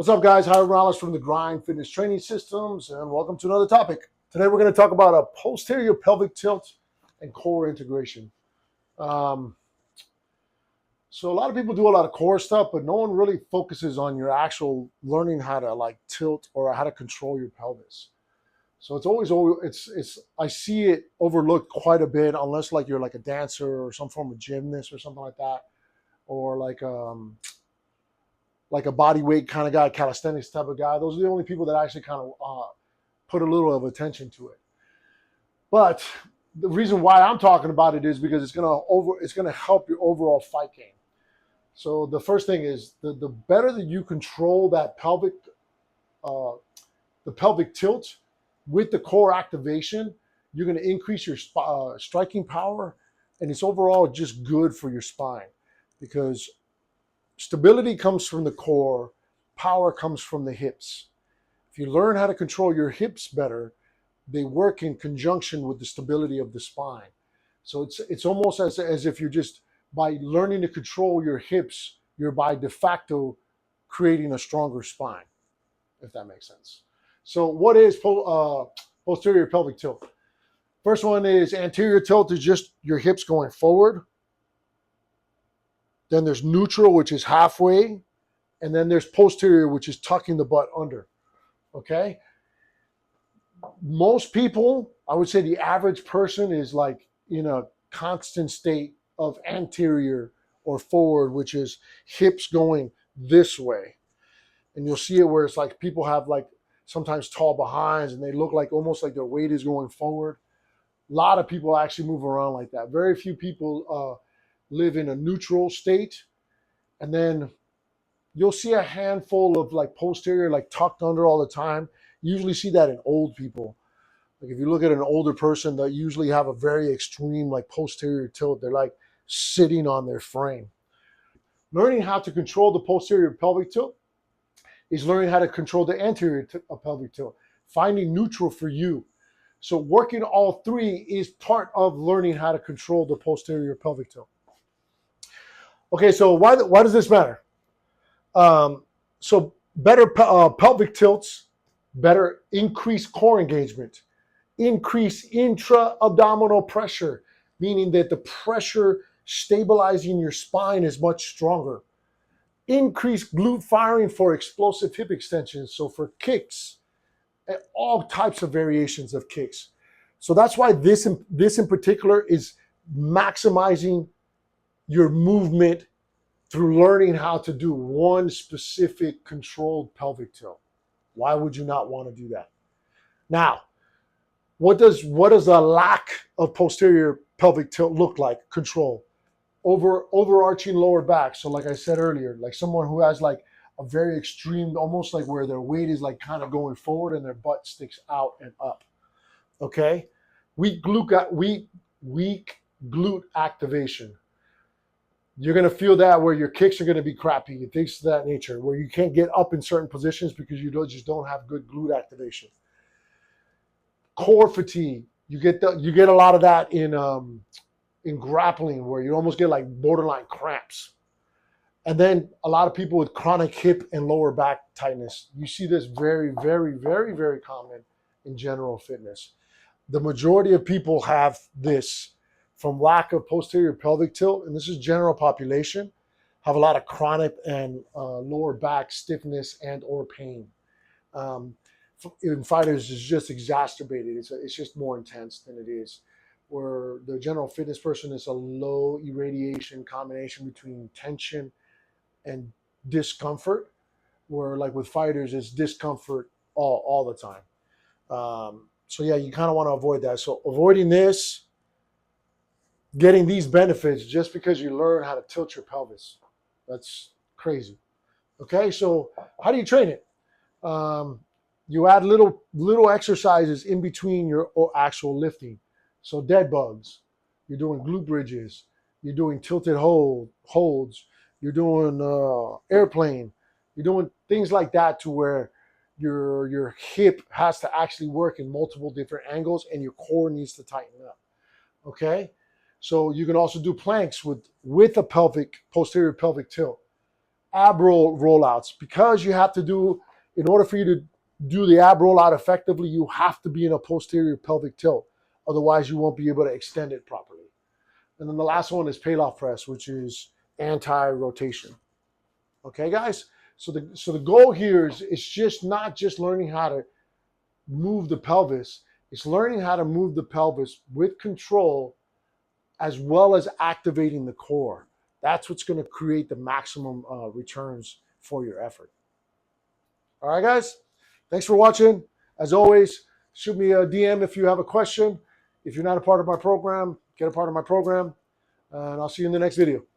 What's up, guys? Hi, Morales from the Grind Fitness Training Systems, and welcome to another topic. Today, we're going to talk about a posterior pelvic tilt and core integration. So a lot of people do a lot of core stuff, but no one really focuses on your actual learning how to like tilt or how to control your pelvis. So I see it overlooked quite a bit, unless like you're like a dancer or some form of gymnast or something like that, or like a body weight kind of guy, calisthenics type of guy. Those are the only people that actually kind of put a little of attention to it. But the reason why I'm talking about it is because it's gonna help your overall fight game. So the first thing is the better that you control that the pelvic tilt with the core activation, you're going to increase your striking power, and it's overall just good for your spine because stability comes from the core, power comes from the hips. If you learn how to control your hips better, they work in conjunction with the stability of the spine. So it's almost as if you're just, by learning to control your hips, you're by de facto creating a stronger spine, if that makes sense. So what is posterior pelvic tilt? First one is anterior tilt, is just your hips going forward. Then there's neutral, which is halfway. And then there's posterior, which is tucking the butt under. Okay? Most people, I would say the average person is like in a constant state of anterior or forward, which is hips going this way. And you'll see it where it's like people have like sometimes tall behinds and they look like almost like their weight is going forward. A lot of people actually move around like that. Very few people live in a neutral state. And then you'll see a handful of like posterior, like tucked under all the time. You usually see that in old people. Like if you look at an older person, they usually have a very extreme like posterior tilt. They're like sitting on their frame. Learning how to control the posterior pelvic tilt is learning how to control the anterior pelvic tilt, finding neutral for you. So working all three is part of learning how to control the posterior pelvic tilt. Okay, so why does this matter? So better pelvic tilts, better increased core engagement, increase intra-abdominal pressure, meaning that the pressure stabilizing your spine is much stronger. Increased glute firing for explosive hip extensions, so for kicks, and all types of variations of kicks. So that's why this in particular is maximizing your movement through learning how to do one specific controlled pelvic tilt. Why would you not want to do that? Now, what does a lack of posterior pelvic tilt look like? Control. Overarching lower back. So like I said earlier, like someone who has like a very extreme, almost like where their weight is like kind of going forward and their butt sticks out and up. Okay? Weak glute activation. You're going to feel that where your kicks are going to be crappy and things of that nature, where you can't get up in certain positions because you just don't have good glute activation. Core fatigue. You get a lot of that in grappling, where you almost get like borderline cramps. And then a lot of people with chronic hip and lower back tightness. You see this very, very, very, very common in general fitness. The majority of people have this from lack of posterior pelvic tilt, and this is general population, have a lot of chronic and lower back stiffness and or pain. In fighters, it's just exacerbated. It's just more intense than it is. Where the general fitness person is a low irradiation combination between tension and discomfort, where like with fighters, it's discomfort all the time. So yeah, you kind of want to avoid that. So avoiding this, getting these benefits just because you learn how to tilt your pelvis, that's crazy. Okay, so how do you train it? You add little exercises in between your actual lifting. So dead bugs, you're doing glute bridges, you're doing tilted holds, you're doing airplane, you're doing things like that to where your hip has to actually work in multiple different angles and your core needs to tighten up. Okay, so you can also do planks with a posterior pelvic tilt. ab rollouts, because you have to do, in order for you to do the ab rollout effectively, you have to be in a posterior pelvic tilt. Otherwise, you won't be able to extend it properly. And then the last one is Pallof press, which is anti-rotation. Okay, guys? So the goal here is just not just learning how to move the pelvis, it's learning how to move the pelvis with control as well as activating the core. That's what's going to create the maximum returns for your effort. All right, guys? Thanks for watching. As always, shoot me a DM if you have a question. If you're not a part of my program, get a part of my program. And I'll see you in the next video.